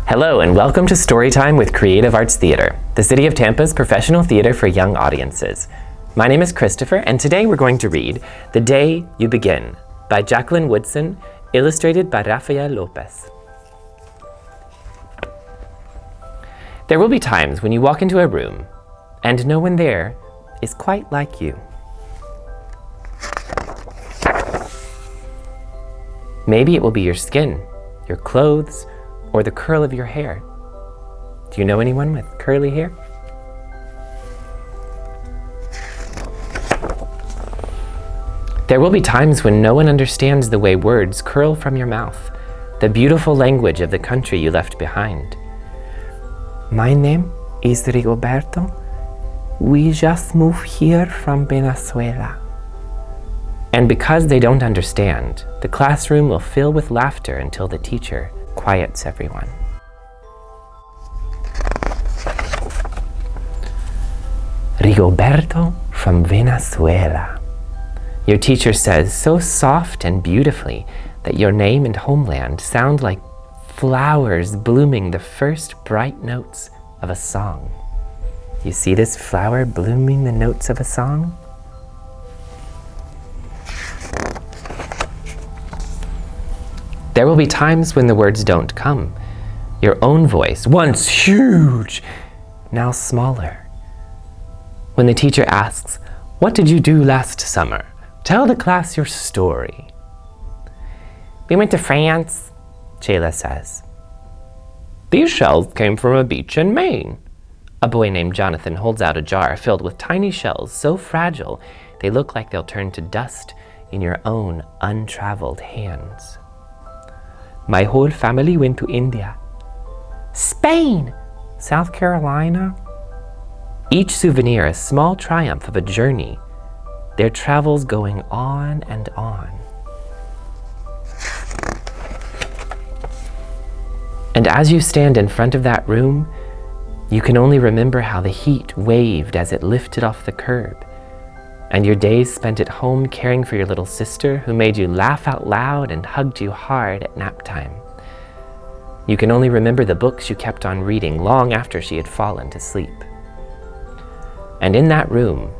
Hello and welcome to Storytime with Creative Arts Theater, the City of Tampa's professional theater for young audiences. My name is Christopher, and today we're going to read The Day You Begin by Jacqueline Woodson, illustrated by Rafael Lopez. There will be times when you walk into a room and no one there is quite like you. Maybe it will be your skin, your clothes, or the curl of your hair. Do you know anyone with curly hair? There will be times when no one understands the way words curl from your mouth, the beautiful language of the country you left behind. My name is Rigoberto. We just moved here from Venezuela. And because they don't understand, the classroom will fill with laughter until the teacher quiets everyone. Rigoberto from Venezuela. Your teacher says so soft and beautifully that your name and homeland sound like flowers blooming the first bright notes of a song. You see this flower blooming the notes of a song? There will be times when the words don't come. Your own voice, once huge, now smaller. When the teacher asks, "What did you do last summer? Tell the class your story." "We went to France," Shayla says. "These shells came from a beach in Maine." A boy named Jonathan holds out a jar filled with tiny shells so fragile they look like they'll turn to dust in your own untraveled hands. "My whole family went to India." "Spain!" "South Carolina." Each souvenir a small triumph of a journey, their travels going on and on. And as you stand in front of that room, you can only remember how the heat waved as it lifted off the curb, and your days spent at home caring for your little sister who made you laugh out loud and hugged you hard at nap time. You can only remember the books you kept on reading long after she had fallen to sleep. And in that room,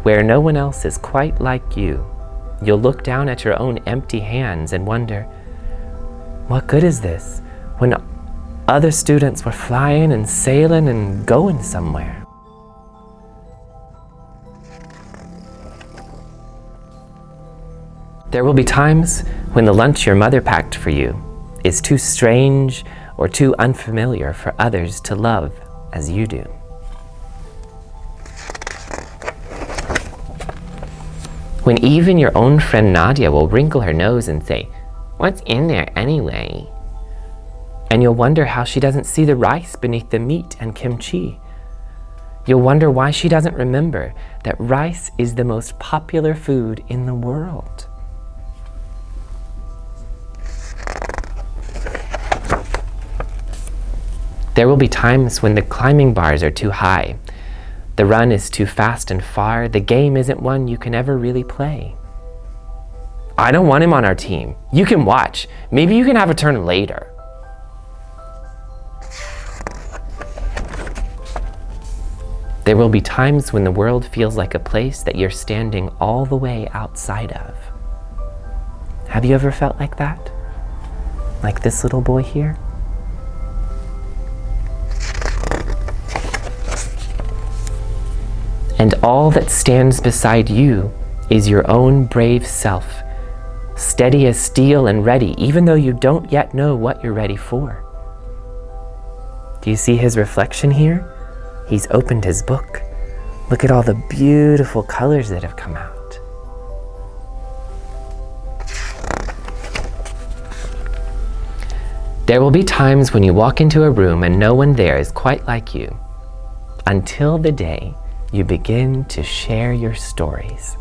where no one else is quite like you, you'll look down at your own empty hands and wonder, what good is this when other students were flying and sailing and going somewhere? There will be times when the lunch your mother packed for you is too strange or too unfamiliar for others to love as you do. When even your own friend Nadia will wrinkle her nose and say, "What's in there anyway?" And you'll wonder how she doesn't see the rice beneath the meat and kimchi. You'll wonder why she doesn't remember that rice is the most popular food in the world. There will be times when the climbing bars are too high, the run is too fast and far, the game isn't one you can ever really play. "I don't want him on our team. You can watch. Maybe you can have a turn later." There will be times when the world feels like a place that you're standing all the way outside of. Have you ever felt like that? Like this little boy here? And all that stands beside you is your own brave self, steady as steel and ready, even though you don't yet know what you're ready for. Do you see his reflection here? He's opened his book. Look at all the beautiful colors that have come out. There will be times when you walk into a room and no one there is quite like you, until the day you begin to share your stories.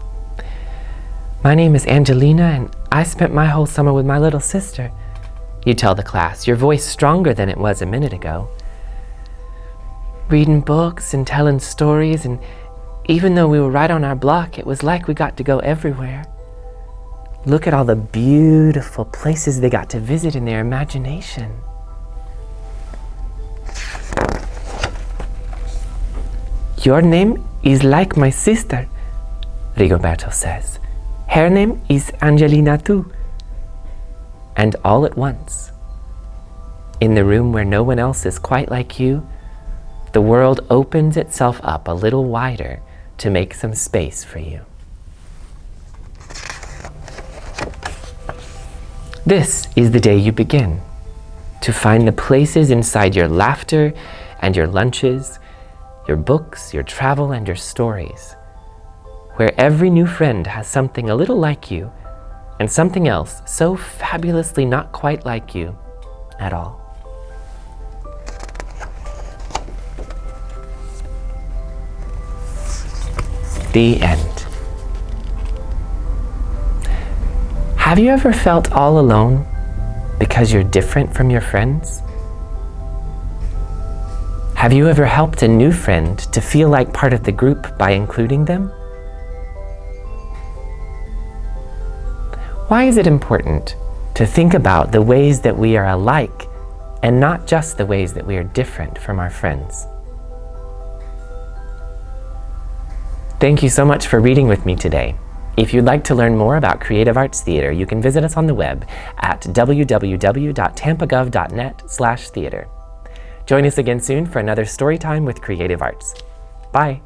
"My name is Angelina and I spent my whole summer with my little sister," you tell the class, your voice stronger than it was a minute ago. "Reading books and telling stories, and even though we were right on our block, it was like we got to go everywhere. Look at all the beautiful places they got to visit in their imagination." Your name is like my sister, Rigoberto says. Her name is Angelina too. And all at once, in the room where no one else is quite like you, the world opens itself up a little wider to make some space for you. This is the day you begin to find the places inside your laughter and your lunches, your books, your travel, and your stories, where every new friend has something a little like you and something else so fabulously not quite like you at all. The end. Have you ever felt all alone because you're different from your friends? Have you ever helped a new friend to feel like part of the group by including them? Why is it important to think about the ways that we are alike and not just the ways that we are different from our friends? Thank you so much for reading with me today. If you'd like to learn more about Creative Arts Theater, you can visit us on the web at www.tampagov.net/theater. Join us again soon for another story time with Creative Arts. Bye.